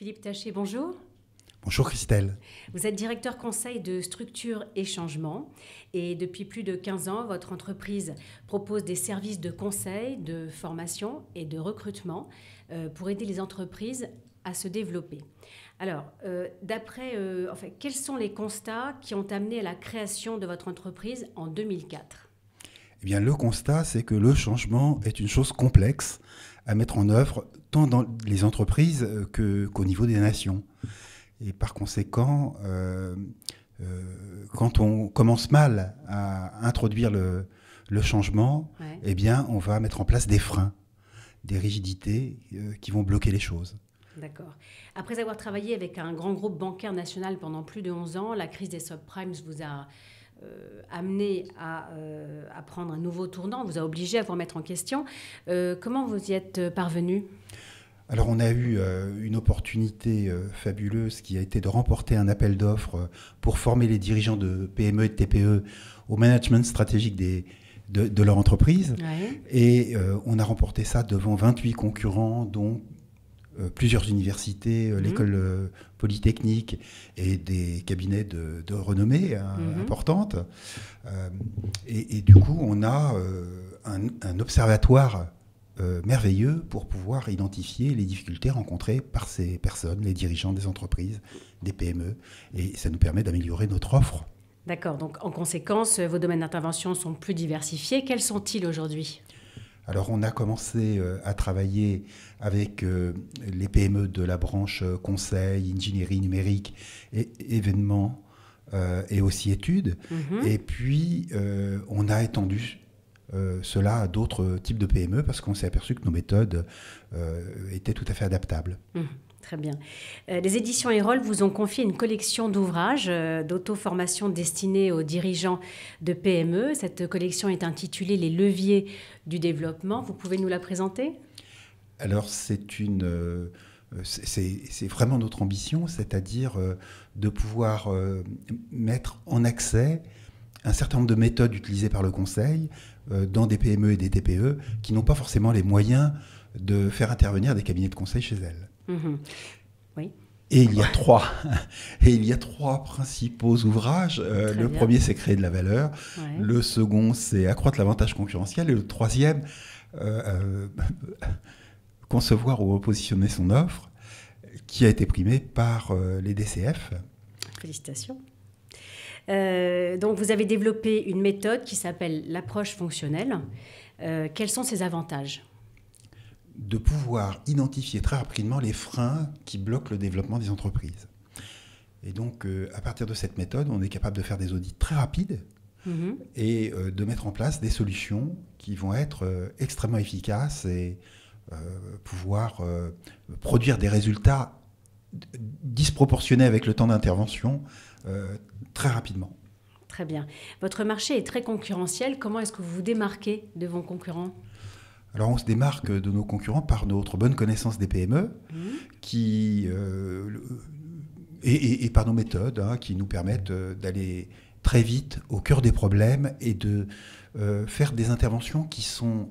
Philippe Taché, bonjour. Bonjour Christelle. Vous êtes directeur conseil de Structure et Changement et depuis plus de 15 ans, votre entreprise propose des services de conseil, de formation et de recrutement pour aider les entreprises à se développer. Alors, quels sont les constats qui ont amené à la création de votre entreprise en 2004 ? Eh bien, le constat, c'est que le changement est une chose complexe à mettre en œuvre tant dans les entreprises qu'au niveau des nations. Et par conséquent, quand on commence mal à introduire le changement, eh bien, on va mettre en place des freins, des rigidités qui vont bloquer les choses. D'accord. Après avoir travaillé avec un grand groupe bancaire national pendant plus de 11 ans, la crise des subprimes vous a amené à prendre un nouveau tournant, vous a obligé à vous remettre en question. Comment vous y êtes parvenu ? Alors on a eu une opportunité fabuleuse qui a été de remporter un appel d'offres pour former les dirigeants de PME et de TPE au management stratégique de leur entreprise. Ouais. Et on a remporté ça devant 28 concurrents, dont plusieurs universités, l'école polytechnique et des cabinets de renommée importante. Et du coup, on a un observatoire merveilleux pour pouvoir identifier les difficultés rencontrées par ces personnes, les dirigeants des entreprises, des PME. Et ça nous permet d'améliorer notre offre. D'accord. Donc, en conséquence, vos domaines d'intervention sont plus diversifiés. Quels sont-ils aujourd'hui ? Alors, on a commencé à travailler avec les PME de la branche conseil, ingénierie numérique, et événements et aussi études. Et puis, on a étendu cela à d'autres types de PME parce qu'on s'est aperçu que nos méthodes étaient tout à fait adaptables. Très bien. Les éditions Erol vous ont confié une collection d'ouvrages d'auto-formation destinés aux dirigeants de PME. Cette collection est intitulée « Les leviers du développement ». Vous pouvez nous la présenter ? Alors, c'est vraiment notre ambition, c'est-à-dire de pouvoir mettre en accès un certain nombre de méthodes utilisées par le conseil dans des PME et des TPE qui n'ont pas forcément les moyens de faire intervenir des cabinets de conseil chez elles. Oui. Et il y a trois principaux ouvrages. Le premier, c'est créer de la valeur. Ouais. Le second, c'est accroître l'avantage concurrentiel. Et le troisième, concevoir ou repositionner son offre, qui a été primé par les DCF. Félicitations. Donc, vous avez développé une méthode qui s'appelle l'approche fonctionnelle. Quels sont ses avantages ? De pouvoir identifier très rapidement les freins qui bloquent le développement des entreprises. Et donc, à partir de cette méthode, on est capable de faire des audits très rapides et de mettre en place des solutions qui vont être extrêmement efficaces et pouvoir produire des résultats disproportionnés avec le temps d'intervention très rapidement. Très bien. Votre marché est très concurrentiel. Comment est-ce que vous vous démarquez de vos concurrents ? Alors, on se démarque de nos concurrents par notre bonne connaissance des PME et par nos méthodes qui nous permettent d'aller très vite au cœur des problèmes et de faire des interventions qui sont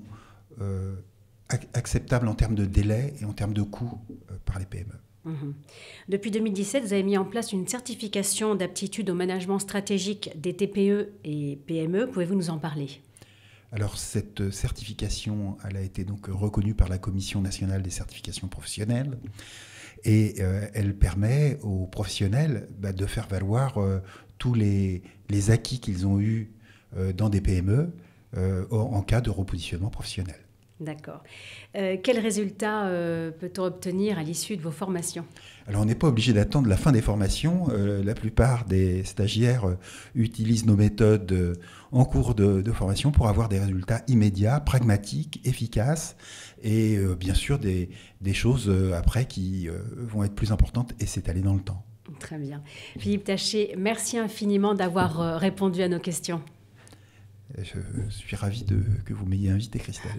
acceptables en termes de délai et en termes de coûts par les PME. Depuis 2017, vous avez mis en place une certification d'aptitude au management stratégique des TPE et PME. Pouvez-vous nous en parler ? Alors, cette certification, elle a été donc reconnue par la Commission nationale des certifications professionnelles et elle permet aux professionnels de faire valoir tous les acquis qu'ils ont eus dans des PME en cas de repositionnement professionnel. D'accord. Quels résultats peut-on obtenir à l'issue de vos formations ? Alors, on n'est pas obligé d'attendre la fin des formations. La plupart des stagiaires utilisent nos méthodes en cours de formation pour avoir des résultats immédiats, pragmatiques, efficaces et bien sûr des choses après qui vont être plus importantes et s'étaler dans le temps. Très bien. Philippe Taché, merci infiniment d'avoir répondu à nos questions. Je suis ravi que vous m'ayez invité, Christelle.